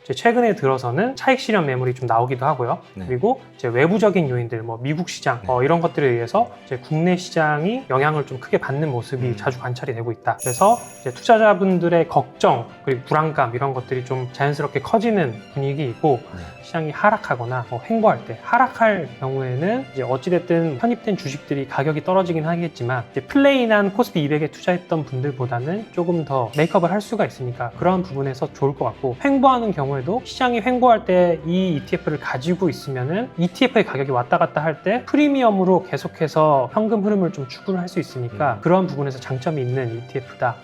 이제 최근에 들어서는 차익 실현 매물이 좀 나오기도 하고요. 네. 그리고 이제 외부적인 요인들, 뭐 미국 시장 이런 것들에 의해서 이제 국내 시장이 영향을 좀 크게 받는 모습이 자주 관찰이 되고 있다. 그래서 이제 투자자분들의 걱정 그리고 불안감 이런 것들이 좀 자연스럽게 커지는 분위기이고 시장이 하락하거나 횡보할 때 하락할 경우에는 이제 어찌됐든 편입된 주식들이 가격이 떨어지긴 하겠지만 이제 플레인한 코스피 200에 투자했던 분들보다는 조금 더 메이크업을 할 수가 있으니까 그런 부분에서 좋을 것 같고 횡보하는 경우에도 시장이 횡보할 때 이 ETF를 가지고 있으면은 ETF의 가격이 왔다 갔다 할 때 프리미엄으로 계속해서 현금 흐름을 좀 추구를 할 수 있으니까 그런 부분에서 장점이 있는 ETF다.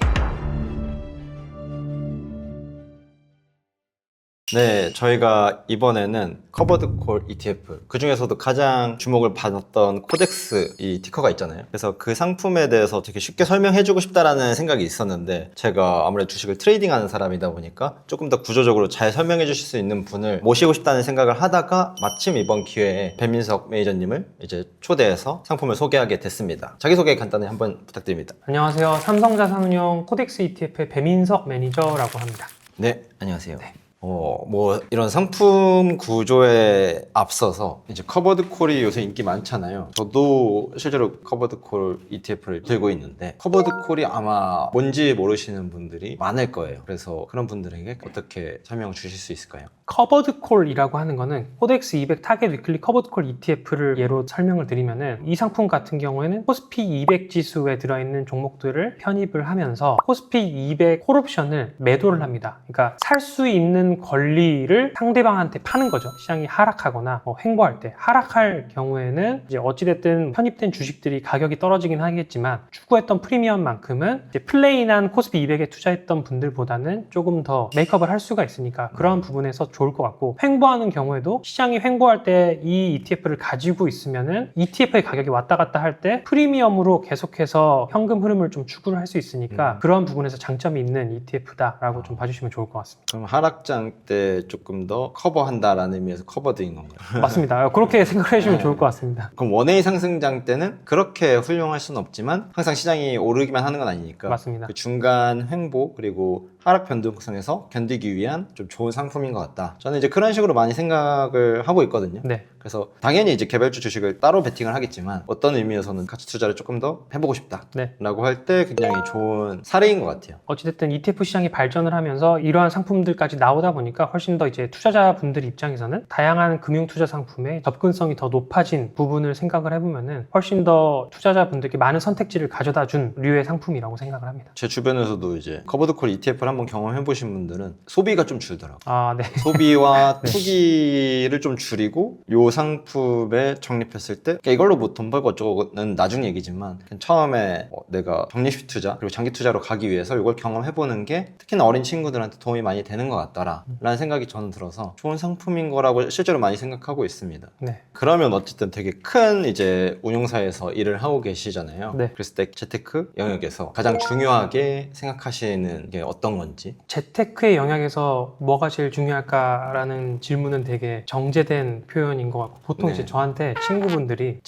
네, 저희가 이번에는 커버드 콜 ETF, 그 중에서도 가장 주목을 받았던 코덱스 이 티커가 있잖아요. 그래서 그 상품에 대해서 되게 쉽게 설명해주고 싶다라는 생각이 있었는데 제가 아무래도 주식을 트레이딩하는 사람이다 보니까 조금 더 구조적으로 잘 설명해 주실 수 있는 분을 모시고 싶다는 생각을 하다가 마침 이번 기회에 배민석 매니저님을 이제 초대해서 상품을 소개하게 됐습니다. 자기소개 간단히 한번 부탁드립니다. 안녕하세요. 삼성자산운용 코덱스 ETF의 배민석 매니저라고 합니다. 네, 안녕하세요. 뭐 이런 상품 구조에 앞서서 이제 커버드 콜이 요새 인기 많잖아요. 저도 실제로 커버드 콜 ETF를 들고 있는데 커버드 콜이 아마 뭔지 모르시는 분들이 많을 거예요. 그래서 그런 분들에게 어떻게 설명을 주실 수 있을까요? 커버드 콜이라고 하는 거는 코덱스 200 타겟 위클리 커버드 콜 ETF를 예로 설명을 드리면은 이 상품 같은 경우에는 코스피 200 지수에 들어있는 종목들을 편입을 하면서 코스피 200 콜옵션을 매도를 합니다. 그러니까 살 수 있는 권리를 상대방한테 파는 거죠. 시장이 하락하거나 횡보할 때 하락할 경우에는 이제 어찌됐든 편입된 주식들이 가격이 떨어지긴 하겠지만 추구했던 프리미엄만큼은 이제 플레인한 코스피 200에 투자했던 분들보다는 조금 더 메이크업을 할 수가 있으니까 그런 부분에서 좋을 것 같고 횡보하는 경우에도 시장이 횡보할 때 이 ETF를 가지고 있으면은 ETF의 가격이 왔다 갔다 할 때 프리미엄으로 계속해서 현금 흐름을 좀 추구를 할 수 있으니까 그런 부분에서 장점이 있는 ETF다라고 좀 봐주시면 좋을 것 같습니다. 그럼 하락장 때 조금 더 커버한다라는 의미에서 커버드인 건가요? 맞습니다. 그렇게 생각해 주시면 좋을 것 같습니다. 그럼 원웨이 상승장 때는 그렇게 훌륭할 수는 없지만 항상 시장이 오르기만 하는 건 아니니까 맞습니다. 그 중간 횡보 그리고 하락 변동성에서 견디기 위한 좀 좋은 상품인 것 같다. 저는 이제 그런 식으로 많이 생각을 하고 있거든요. 네. 그래서 당연히 이제 개별주 주식을 따로 베팅을 하겠지만 어떤 의미에서는 가치 투자를 조금 더 해보고 싶다 네. 라고 할 때 굉장히 좋은 사례인 것 같아요. 어찌됐든 ETF 시장이 발전을 하면서 이러한 상품들까지 나오다 보니까 훨씬 더 이제 투자자분들 입장에서는 다양한 금융 투자 상품에 접근성이 더 높아진 부분을 생각을 해보면은 훨씬 더 투자자분들께 많은 선택지를 가져다 준 류의 상품이라고 생각을 합니다. 제 주변에서도 이제 커버드콜 ETF를 한번 경험해 보신 분들은 소비가 좀 줄더라고요. 아, 네. 소비와 네. 투기를 좀 줄이고 요 상품에 적립했을 때 그러니까 이걸로 뭐 돈 벌고 어쩌고는 나중 얘기지만 그냥 처음에 내가 적립식 투자 그리고 장기 투자로 가기 위해서 이걸 경험해보는 게 특히나 어린 친구들한테 도움이 많이 되는 것 같더라 라는 생각이 저는 들어서 좋은 상품인 거라고 실제로 많이 생각하고 있습니다. 네. 그러면 어쨌든 되게 큰 이제 운용사에서 일을 하고 계시잖아요. 네. 그랬을 때 재테크 영역에서 가장 중요하게 생각하시는 게 어떤 건지. 재테크의 영역에서 뭐가 제일 중요할까라는 질문은 되게 정제된 표현인 것 같고 보통 네. 이제 저한테 친구분들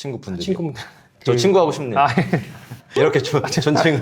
저 친구하고 싶네요. 아, 이렇게 존칭을.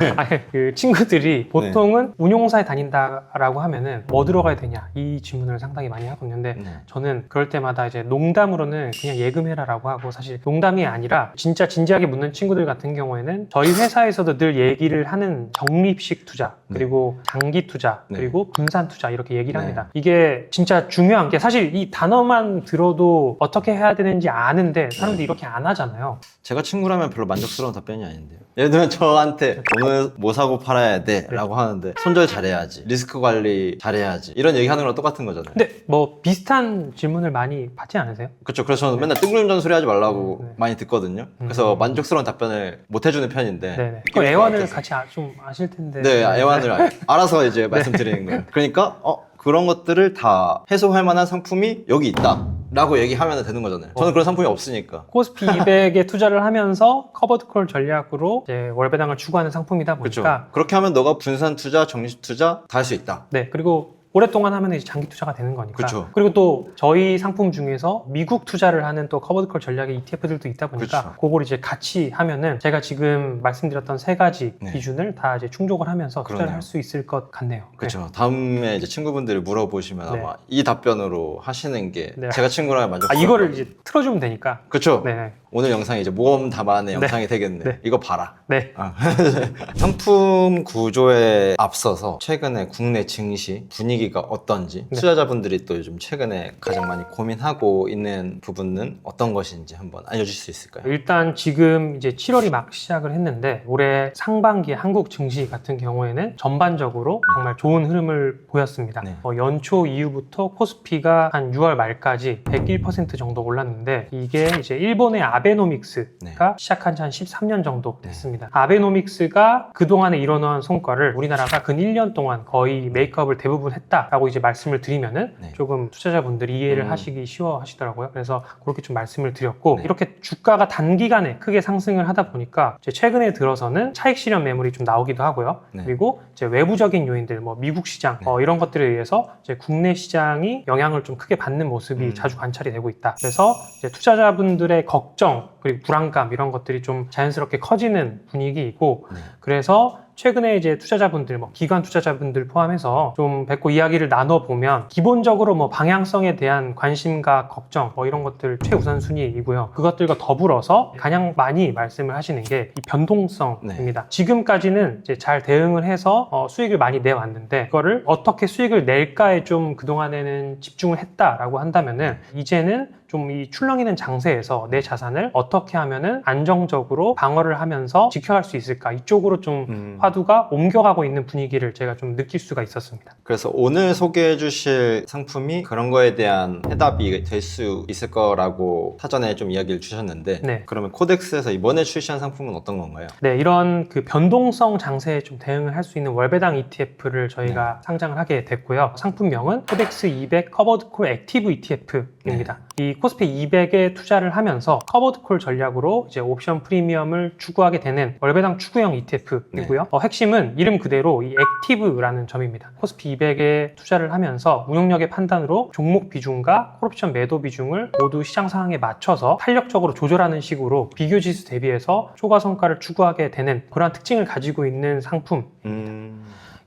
그 친구들이 보통은 운용사에 다닌다라고 하면은 뭐 들어가야 되냐 이 질문을 상당히 많이 하거든요. 근데 저는 그럴 때마다 이제 농담으로는 그냥 예금해라라고 하고 사실 농담이 아니라 진짜 진지하게 묻는 친구들 같은 경우에는 저희 회사에서도 늘 얘기를 하는 적립식 투자 그리고 장기 투자 그리고 분산 투자 이렇게 얘기를 합니다. 이게 진짜 중요한 게 사실 이 단어만 들어도 어떻게 해야 되는지 아는데 사람들이 이렇게 안 하잖아요. 제가 친구라면 별로 만족스러운 답변이 아닌데요. 예를 들면 저한테 오늘 뭐 사고 팔아야 돼 라고 하는데 손절 잘해야지, 리스크 관리 잘해야지 이런 얘기하는 거랑 똑같은 거잖아요. 근데 뭐 비슷한 질문을 많이 받지 않으세요? 그렇죠. 그래서 저는 맨날 뜬구름 전소리 하지 말라고 많이 듣거든요. 그래서 만족스러운 답변을 못 해주는 편인데 네네. 그 애완을 같이 좀 아실 텐데. 네, 애완을 알아서 이제 말씀드리는 거예요. 그러니까 그런 것들을 다 해소할 만한 상품이 여기 있다 라고 얘기하면 되는 거잖아요. 저는 그런 상품이 없으니까. 코스피 200에 투자를 하면서 커버드콜 전략으로 이제 월배당을 추구하는 상품이다 보니까 그렇죠. 그렇게 하면 너가 분산 투자, 적립 투자 다 할 수 있다. 네, 그리고 오랫동안 하면 이제 장기 투자가 되는 거니까. 그쵸. 그리고 또 저희 상품 중에서 미국 투자를 하는 또 커버드콜 전략의 ETF들도 있다 보니까 그쵸. 그걸 이제 같이 하면은 제가 지금 말씀드렸던 세 가지 네. 기준을 다 이제 충족을 하면서 투자를 그러네요. 할 수 있을 것 같네요. 그렇죠. 다음에 이제 친구분들이 물어보시면 네. 아마 이 답변으로 하시는 게 네. 제가 친구랑 만족스러울 아, 이거를 거예요. 이제 틀어주면 되니까. 그렇죠. 네. 오늘 영상이 이제 모험 답안의 네. 영상이 되겠네. 네. 이거 봐라. 네. 아. 상품 구조에 앞서서 최근에 국내 증시 분위기가 어떤지 네. 투자자분들이 또 요즘 최근에 가장 많이 고민하고 있는 부분은 어떤 것인지 한번 알려주실 수 있을까요? 일단 지금 이제 7월이 막 시작을 했는데 올해 상반기 한국 증시 같은 경우에는 전반적으로 정말 좋은 흐름을 보였습니다. 네. 연초 이후부터 코스피가 한 6월 말까지 101% 정도 올랐는데 이게 이제 일본의 아베노믹스가 네. 시작한 지 한 13년 정도 됐습니다. 아베노믹스가 그동안에 이뤄놓은 성과를 우리나라가 근 1년 동안 거의 메이크업을 대부분 했다라고 이제 말씀을 드리면은 네. 조금 투자자분들이 이해를 하시기 쉬워 하시더라고요. 그래서 그렇게 좀 말씀을 드렸고 네. 이렇게 주가가 단기간에 크게 상승을 하다 보니까 이제 최근에 들어서는 차익 실현 매물이 좀 나오기도 하고요. 네. 그리고 이제 외부적인 요인들, 뭐 미국 시장 네. 이런 것들에 의해서 이제 국내 시장이 영향을 좀 크게 받는 모습이 자주 관찰이 되고 있다. 그래서 이제 투자자분들의 걱정 그리고 불안감 이런 것들이 좀 자연스럽게 커지는 분위기이고 네. 그래서 최근에 이제 투자자분들, 뭐 기관 투자자분들 포함해서 좀 뵙고 이야기를 나눠보면 기본적으로 뭐 방향성에 대한 관심과 걱정 뭐 이런 것들 최우선순위이고요. 그것들과 더불어서 가장 많이 말씀을 하시는 게 이 변동성입니다. 지금까지는 이제 잘 대응을 해서 수익을 많이 내왔는데 그거를 어떻게 수익을 낼까에 좀 그동안에는 집중을 했다라고 한다면은 이제는 좀 이 출렁이는 장세에서 내 자산을 어떻게 하면은 안정적으로 방어를 하면서 지켜갈 수 있을까 이쪽으로 좀 화두가 옮겨가고 있는 분위기를 제가 좀 느낄 수가 있었습니다. 그래서 오늘 소개해 주실 상품이 그런 거에 대한 해답이 될 수 있을 거라고 사전에 좀 이야기를 주셨는데 네. 그러면 코덱스에서 이번에 출시한 상품은 어떤 건가요? 네, 이런 그 변동성 장세에 좀 대응을 할 수 있는 월배당 ETF를 저희가 상장을 하게 됐고요. 상품명은 코덱스 200 커버드콜 액티브 ETF입니다. 이 코스피 200에 투자를 하면서 커버드콜 전략으로 이제 옵션 프리미엄을 추구하게 되는 월배당 추구형 ETF이고요. 핵심은 이름 그대로 이 액티브라는 점입니다. 코스피 200에 투자를 하면서 운용력의 판단으로 종목 비중과 콜옵션 매도 비중을 모두 시장 상황에 맞춰서 탄력적으로 조절하는 식으로 비교 지수 대비해서 초과 성과를 추구하게 되는 그러한 특징을 가지고 있는 상품.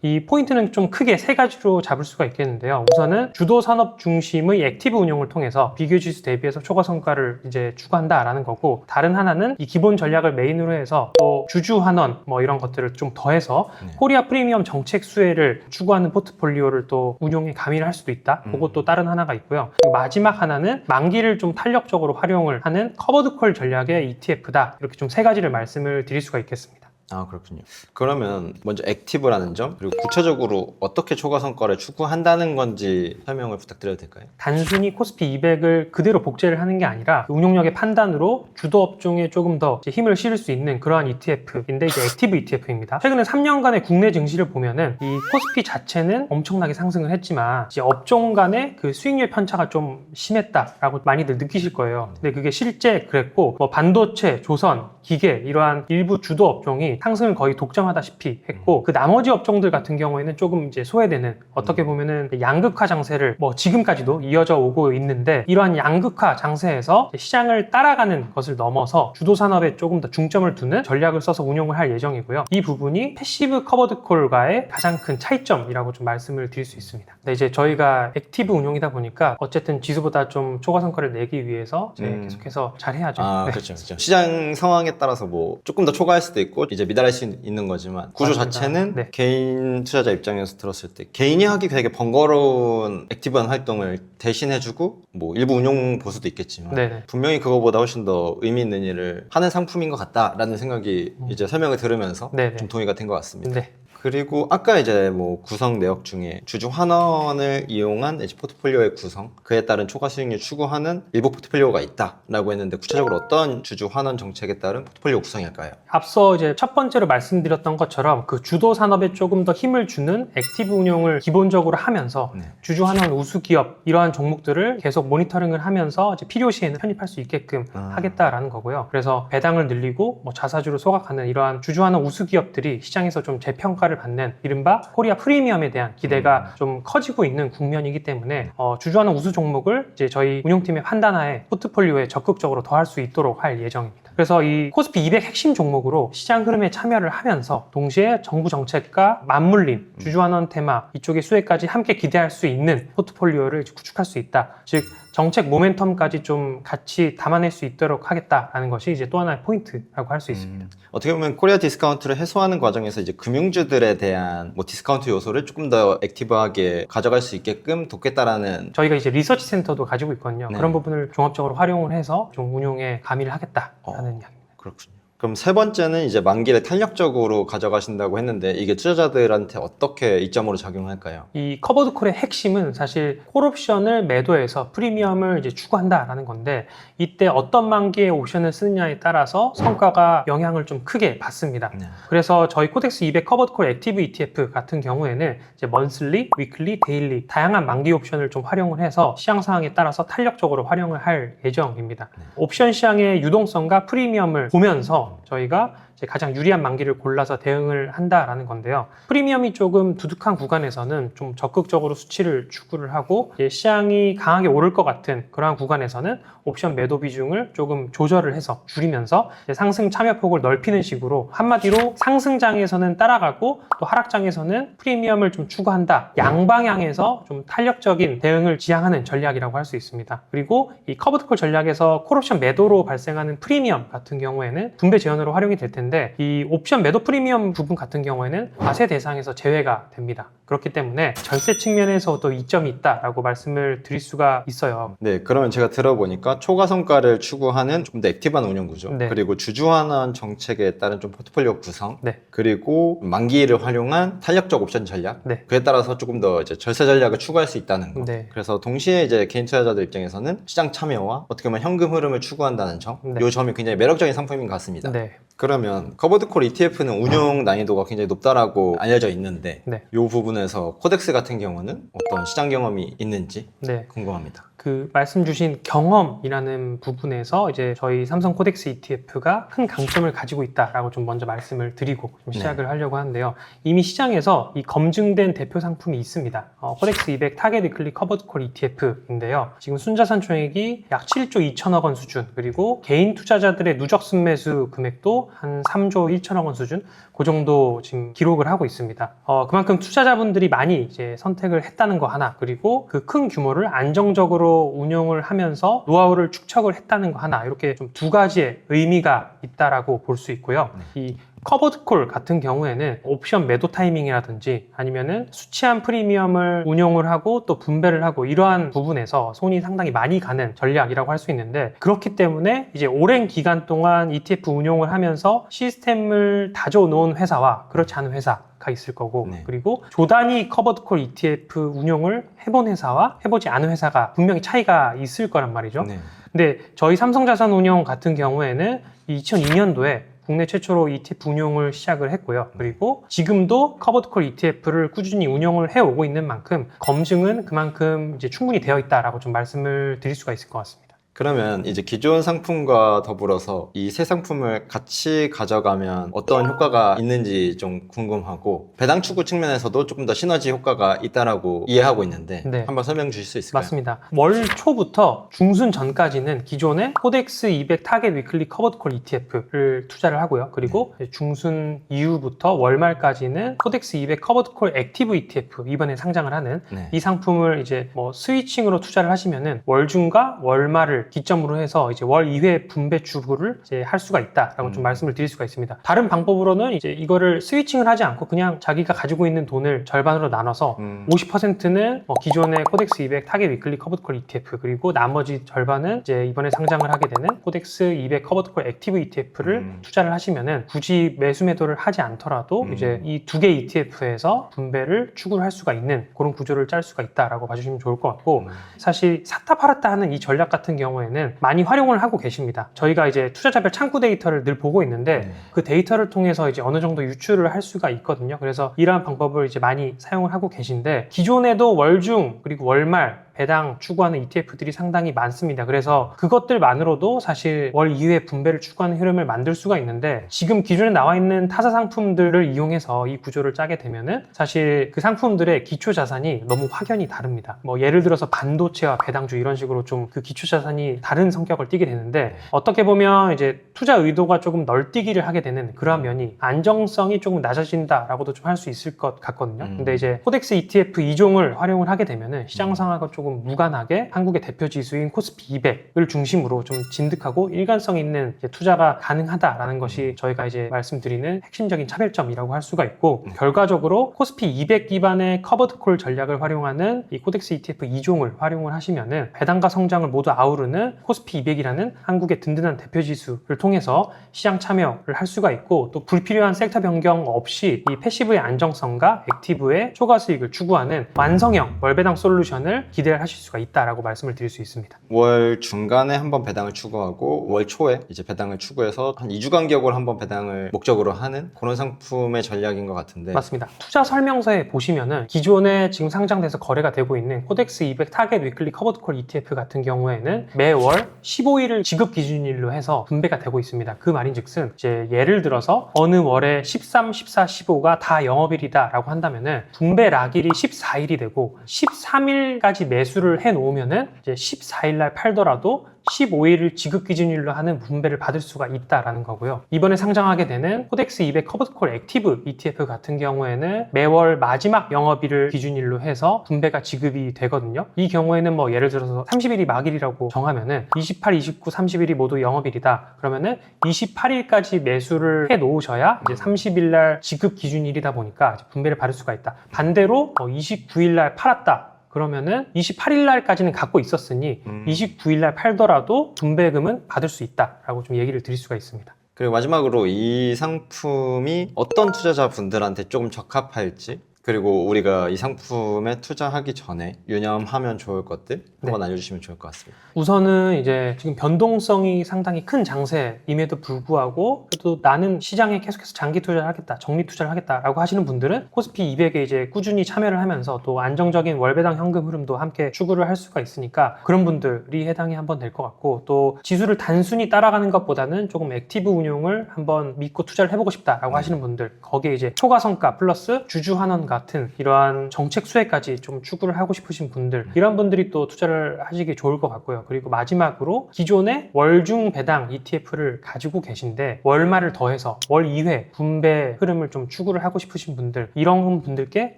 이 포인트는 좀 크게 세 가지로 잡을 수가 있겠는데요. 우선은 주도 산업 중심의 액티브 운용을 통해서 비교 지수 대비해서 초과 성과를 이제 추구한다라는 거고, 다른 하나는 이 기본 전략을 메인으로 해서 또 주주 환원 뭐 이런 것들을 좀 더해서 코리아 프리미엄 정책 수혜를 추구하는 포트폴리오를 또 운용에 가미를 할 수도 있다. 그것도 다른 하나가 있고요. 그리고 마지막 하나는 만기를 좀 탄력적으로 활용을 하는 커버드콜 전략의 ETF다. 이렇게 좀 세 가지를 말씀을 드릴 수가 있겠습니다. 아, 그렇군요. 그러면 먼저 액티브라는 점, 그리고 구체적으로 어떻게 초과 성과를 추구한다는 건지 설명을 부탁드려도 될까요? 단순히 코스피 200을 그대로 복제를 하는 게 아니라 운용력의 판단으로 주도 업종에 조금 더 이제 힘을 실을 수 있는 그러한 ETF인데 이제 액티브 ETF입니다. 최근에 3년간의 국내 증시를 보면은 이 코스피 자체는 엄청나게 상승을 했지만 이제 업종 간의 그 수익률 편차가 좀 심했다라고 많이들 느끼실 거예요. 근데 그게 실제 그랬고, 뭐 반도체, 조선, 기계 이러한 일부 주도 업종이 상승을 거의 독점하다시피 했고, 그 나머지 업종들 같은 경우에는 조금 이제 소외되는, 어떻게 보면은 양극화 장세를 뭐 지금까지도 이어져 오고 있는데, 이러한 양극화 장세에서 시장을 따라가는 것을 넘어서 주도 산업에 조금 더 중점을 두는 전략을 써서 운용을 할 예정이고요. 이 부분이 패시브 커버드콜과의 가장 큰 차이점이라고 좀 말씀을 드릴 수 있습니다. 근데 이제 저희가 액티브 운용이다 보니까 어쨌든 지수보다 좀 초과 성과를 내기 위해서 이제 계속해서 잘 해야죠. 아, 그렇죠. 시장 상황에 따라서 뭐 조금 더 초과할 수도 있고 이제 미달할 수 있는 거지만 구조 맞습니다. 자체는 네. 개인 투자자 입장에서 들었을 때 개인이 하기 되게 번거로운 액티브한 활동을 대신해주고 뭐 일부 운용 보수도 있겠지만 네네. 분명히 그거보다 훨씬 더 의미 있는 일을 하는 상품인 것 같다라는 생각이 이제 설명을 들으면서 네네. 좀 동의가 된 것 같습니다. 네. 그리고 아까 이제 뭐 구성 내역 중에 주주 환원을 이용한 이제 포트폴리오의 구성, 그에 따른 초과 수익률 추구하는 일부 포트폴리오가 있다라고 했는데 구체적으로 어떤 주주 환원 정책에 따른 포트폴리오 구성일까요? 앞서 이제 첫 번째로 말씀드렸던 것처럼 그 주도 산업에 조금 더 힘을 주는 액티브 운용을 기본적으로 하면서 주주 환원 우수 기업 이러한 종목들을 계속 모니터링을 하면서 이제 필요시에는 편입할 수 있게끔 하겠다라는 거고요. 그래서 배당을 늘리고 뭐 자사주를 소각하는 이러한 주주 환원 우수 기업들이 시장에서 좀 재평가를 평가를 받는 이른바 코리아 프리미엄에 대한 기대가 좀 커지고 있는 국면이기 때문에 주주하는 우수 종목을 이제 저희 운용팀의 판단하에 포트폴리오에 적극적으로 더할 수 있도록 할 예정입니다. 그래서 이 코스피 200 핵심 종목으로 시장 흐름에 참여를 하면서 동시에 정부 정책과 맞물린 주주환원 테마 이쪽의 수혜까지 함께 기대할 수 있는 포트폴리오를 구축할 수 있다. 즉 정책 모멘텀까지 좀 같이 담아낼 수 있도록 하겠다라는 것이 이제 또 하나의 포인트라고 할 수 있습니다. 어떻게 보면 코리아 디스카운트를 해소하는 과정에서 이제 금융주들에 대한 뭐 디스카운트 요소를 조금 더 액티브하게 가져갈 수 있게끔 돕겠다라는 저희가 이제 리서치 센터도 가지고 있거든요. 네. 그런 부분을 종합적으로 활용을 해서 좀 운용에 가미를 하겠다라는 이야기입니다. 그렇군요. 그럼 세 번째는 이제 만기를 탄력적으로 가져가신다고 했는데 이게 투자자들한테 어떻게 이점으로 작용할까요? 이 커버드 콜의 핵심은 사실 콜옵션을 매도해서 프리미엄을 이제 추구한다라는 건데 이때 어떤 만기의 옵션을 쓰느냐에 따라서 성과가 영향을 좀 크게 받습니다. 네. 그래서 저희 코덱스 200 커버드 콜 액티브 ETF 같은 경우에는 이제 먼슬리, 위클리, 데일리 다양한 만기 옵션을 좀 활용을 해서 시장 상황에 따라서 탄력적으로 활용을 할 예정입니다. 옵션 시장의 유동성과 프리미엄을 보면서 저희가 이제 가장 유리한 만기를 골라서 대응을 한다라는 건데요. 프리미엄이 조금 두둑한 구간에서는 좀 적극적으로 수치를 추구를 하고 이제 시장이 강하게 오를 것 같은 그러한 구간에서는 옵션 매도 비중을 조금 조절을 해서 줄이면서 이제 상승 참여폭을 넓히는 식으로 한마디로 상승장에서는 따라가고 또 하락장에서는 프리미엄을 좀 추구한다. 양방향에서 좀 탄력적인 대응을 지향하는 전략이라고 할 수 있습니다. 그리고 이 커버드콜 전략에서 콜옵션 매도로 발생하는 프리미엄 같은 경우에는 분배 제한으로 활용이 될 텐데 이 옵션 매도 프리미엄 부분 같은 경우에는 과세 대상에서 제외가 됩니다. 그렇기 때문에 절세 측면에서도 이점이 있다라고 말씀을 드릴 수가 있어요. 네, 그러면 제가 들어보니까 초과 성과를 추구하는 좀 더 액티브한 운영 구조, 네. 그리고 주주환원 정책에 따른 좀 포트폴리오 구성, 네. 그리고 만기를 활용한 탄력적 옵션 전략, 네. 그에 따라서 조금 더 이제 절세 전략을 추구할 수 있다는 거. 네. 그래서 동시에 이제 개인 투자자들 입장에서는 시장 참여와 어떻게 보면 현금 흐름을 추구한다는 점, 네. 이 점이 굉장히 매력적인 상품인 것 같습니다. 네. 그러면 커버드콜 ETF는 운용 난이도가 굉장히 높다라고 알려져 있는데 네. 이 부분에서 코덱스 같은 경우는 어떤 시장 경험이 있는지 네. 궁금합니다. 그 말씀 주신 경험이라는 부분에서 이제 저희 삼성 코덱스 ETF가 큰 강점을 가지고 있다라고 좀 먼저 말씀을 드리고 좀 시작을 하려고 하는데요. 이미 시장에서 이 검증된 대표 상품이 있습니다. 코덱스 200 타겟 위클리 커버드 콜 ETF인데요. 지금 순자산 총액이 약 7조 2천억 원 수준, 그리고 개인 투자자들의 누적 순매수 금액도 한 3조 1천억 원 수준, 그 정도 지금 기록을 하고 있습니다. 그만큼 투자자분들이 많이 이제 선택을 했다는 거 하나, 그리고 그 큰 규모를 안정적으로 운용을 하면서 노하우를 축적을 했다는 거 하나, 이렇게 좀 두 가지의 의미가 있다라고 볼 수 있고요. 이 커버드콜 같은 경우에는 옵션 매도 타이밍이라든지 아니면은 수치한 프리미엄을 운용을 하고 또 분배를 하고 이러한 부분에서 손이 상당히 많이 가는 전략이라고 할 수 있는데, 그렇기 때문에 이제 오랜 기간 동안 ETF 운용을 하면서 시스템을 다져 놓은 회사와 그렇지 않은 회사가 있을 거고, 네. 그리고 조단위 커버드콜 ETF 운용을 해본 회사와 해보지 않은 회사가 분명히 차이가 있을 거란 말이죠. 네. 근데 저희 삼성자산운용 같은 경우에는 2002년도에 국내 최초로 ETF 운용을 시작을 했고요. 그리고 지금도 커버드콜 ETF를 꾸준히 운용을 해오고 있는 만큼 검증은 그만큼 이제 충분히 되어 있다라고 좀 말씀을 드릴 수가 있을 것 같습니다. 그러면 이제 기존 상품과 더불어서 이 새 상품을 같이 가져가면 어떤 효과가 있는지 좀 궁금하고, 배당 추구 측면에서도 조금 더 시너지 효과가 있다라고 이해하고 있는데 네. 한번 설명 주실 수 있을까요? 맞습니다. 월 초부터 중순 전까지는 기존의 코덱스 200 타겟 위클리 커버드콜 ETF를 투자를 하고요. 그리고 중순 이후부터 월말까지는 코덱스 200 커버드콜 액티브 ETF, 이번에 상장을 하는 네. 이 상품을 이제 뭐 스위칭으로 투자를 하시면은 월중과 월말을 기점으로 해서 이제 월 2회 분배 추구를 이제 할 수가 있다라고 좀 말씀을 드릴 수가 있습니다. 다른 방법으로는 이제 이거를 스위칭을 하지 않고 그냥 자기가 가지고 있는 돈을 절반으로 나눠서 50%는 기존의 코덱스 200 타겟 위클리 커버드콜 ETF, 그리고 나머지 절반은 이제 이번에 상장을 하게 되는 코덱스 200 커버드콜 액티브 ETF를 투자를 하시면은 굳이 매수 매도를 하지 않더라도 이제 이 두 개 ETF에서 분배를 추구를 할 수가 있는 그런 구조를 짤 수가 있다라고 봐주시면 좋을 것 같고, 사실 샀다 팔았다 하는 이 전략 같은 경우에는 많이 활용을 하고 계십니다. 저희가 이제 투자자별 창구 데이터를 늘 보고 있는데 그 데이터를 통해서 이제 어느 정도 유출을 할 수가 있거든요. 그래서 이러한 방법을 이제 많이 사용을 하고 계신데, 기존에도 월중 그리고 월말 배당 추구하는 ETF들이 상당히 많습니다. 그래서 그것들만으로도 사실 월 2회 분배를 추구하는 흐름을 만들 수가 있는데 지금 기존에 나와 있는 타사 상품들을 이용해서 이 구조를 짜게 되면은 사실 그 상품들의 기초 자산이 너무 확연히 다릅니다. 뭐 예를 들어서 반도체와 배당주 이런 식으로 좀 그 기초 자산이 다른 성격을 띠게 되는데 어떻게 보면 이제 투자 의도가 조금 널뛰기를 하게 되는 그러한 면이 안정성이 조금 낮아진다라고도 좀 할 수 있을 것 같거든요. 근데 이제 코덱스 ETF 2종을 활용을 하게 되면은 시장 상황과 조금 무관하게 한국의 대표 지수인 코스피 200을 중심으로 좀 진득하고 일관성 있는 이제 투자가 가능하다라는 것이 저희가 이제 말씀드리는 핵심적인 차별점이라고 할 수가 있고 결과적으로 코스피 200 기반의 커버드콜 전략을 활용하는 이 코덱스 ETF 2종을 활용을 하시면은 배당과 성장을 모두 아우르는 코스피 200이라는 한국의 든든한 대표 지수를 통해서 시장 참여를 할 수가 있고 또 불필요한 섹터 변경 없이 이 패시브의 안정성과 액티브의 초과 수익을 추구하는 완성형 월배당 솔루션을 기대를 하실 수가 있다라고 말씀을 드릴 수 있습니다. 월 중간에 한번 배당을 추구하고 월 초에 이제 배당을 추구해서 한 2주 간격으로 한번 배당을 목적으로 하는 그런 상품의 전략인 것 같은데 맞습니다. 투자 설명서에 보시면은 기존에 지금 상장돼서 거래가 되고 있는 코덱스 200 타겟 위클리 커버드콜 ETF 같은 경우에는 매월 15일을 지급 기준일로 해서 분배가 되고 있습니다. 그 말인즉슨 이제 예를 들어서 어느 월에 13, 14, 15가 다 영업일이다 라고 한다면은 분배 락일이 14일이 되고 13일까지 매수를 해 놓으면은 이제 14일 날 팔더라도 15일을 지급 기준일로 하는 분배를 받을 수가 있다라는 거고요. 이번에 상장하게 되는 코덱스 200 커버드콜 액티브 ETF 같은 경우에는 매월 마지막 영업일을 기준일로 해서 분배가 지급이 되거든요. 이 경우에는 뭐 예를 들어서 30일이 막일이라고 정하면은 28, 29, 30일이 모두 영업일이다. 그러면은 28일까지 매수를 해 놓으셔야 이제 30일 날 지급 기준일이다 보니까 분배를 받을 수가 있다. 반대로 29일 날 팔았다. 그러면은 28일 날까지는 갖고 있었으니 29일 날 팔더라도 분배금은 받을 수 있다라고 좀 얘기를 드릴 수가 있습니다. 그리고 마지막으로 이 상품이 어떤 투자자분들한테 조금 적합할지 그리고 우리가 이 상품에 투자하기 전에 유념하면 좋을 것들 한번 알려주시면 좋을 것 같습니다. 우선은 이제 지금 변동성이 상당히 큰 장세임에도 불구하고 그래도 나는 시장에 계속해서 장기 투자를 하겠다, 정리 투자를 하겠다라고 하시는 분들은 코스피 200에 이제 꾸준히 참여를 하면서 또 안정적인 월배당 현금 흐름도 함께 추구를 할 수가 있으니까 그런 분들이 해당이 한번 될 것 같고 또 지수를 단순히 따라가는 것보다는 조금 액티브 운용을 한번 믿고 투자를 해보고 싶다라고 하시는 분들 거기에 이제 초과성가 플러스 주주환원 같은 이러한 정책 수혜까지 좀 추구를 하고 싶으신 분들 이런 분들이 또 투자를 하시기 좋을 것 같고요. 그리고 마지막으로 기존의 월중 배당 ETF를 가지고 계신데 월말을 더해서 월 2회 분배 흐름을 좀 추구를 하고 싶으신 분들 이런 분들께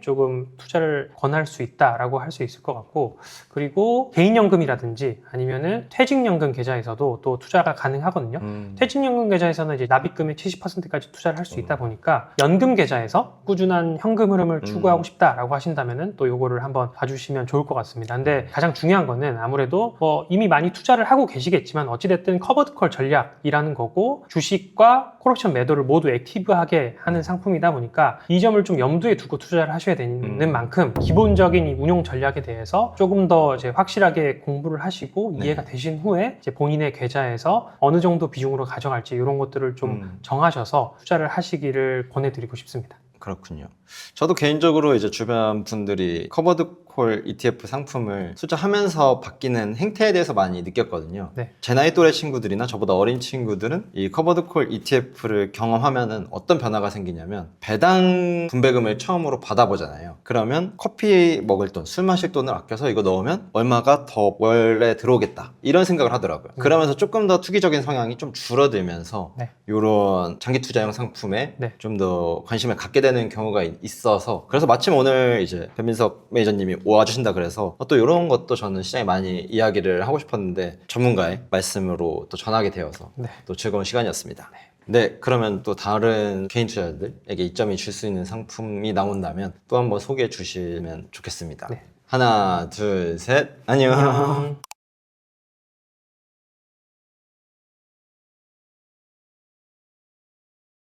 조금 투자를 권할 수 있다라고 할 수 있을 것 같고 그리고 개인연금이라든지 아니면은 퇴직연금 계좌에서도 또 투자가 가능하거든요. 퇴직연금 계좌에서는 이제 납입금의 70%까지 투자를 할 수 있다 보니까 연금 계좌에서 꾸준한 현금 흐름을 추구하고 싶다라고 하신다면은 또 요거를 한번 봐주시면 좋을 것 같습니다. 근데 가장 중요한 거는 아무래도 뭐 이미 많이 투자를 하고 계시겠지만 어찌됐든 커버드콜 전략이라는 거고 주식과 콜옵션 매도를 모두 액티브하게 하는 상품이다 보니까 이 점을 좀 염두에 두고 투자를 하셔야 되는 만큼 기본적인 이 운용 전략에 대해서 조금 더 이제 확실하게 공부를 하시고 이해가 되신 후에 이제 본인의 계좌에서 어느 정도 비중으로 가져갈지 이런 것들을 좀 정하셔서 투자를 하시기를 권해드리고 싶습니다. 그렇군요. 저도 개인적으로 이제 주변 분들이 커버드콜 ETF 상품을 투자하면서 바뀌는 행태에 대해서 많이 느꼈거든요. 네. 제 나이 또래 친구들이나 저보다 어린 친구들은 이 커버드콜 ETF를 경험하면은 어떤 변화가 생기냐면 배당 분배금을 처음으로 받아보잖아요. 그러면 커피 먹을 돈, 술 마실 돈을 아껴서 이거 넣으면 얼마가 더 월에 들어오겠다 이런 생각을 하더라고요. 그러면서 조금 더 투기적인 성향이 좀 줄어들면서 이런 장기 투자형 상품에 좀 더 관심을 갖게 되는 경우가 있어서 그래서 마침 오늘 이제 변민석 매니저님이 와주신다 그래서 또 이런 것도 저는 시장에 많이 이야기를 하고 싶었는데 전문가의 말씀으로 또 전하게 되어서 또 즐거운 시간이었습니다. 네, 그러면 또 다른 개인 투자자들에게 이점이 줄 수 있는 상품이 나온다면 또 한번 소개해 주시면 좋겠습니다. 하나, 둘, 셋, 안녕.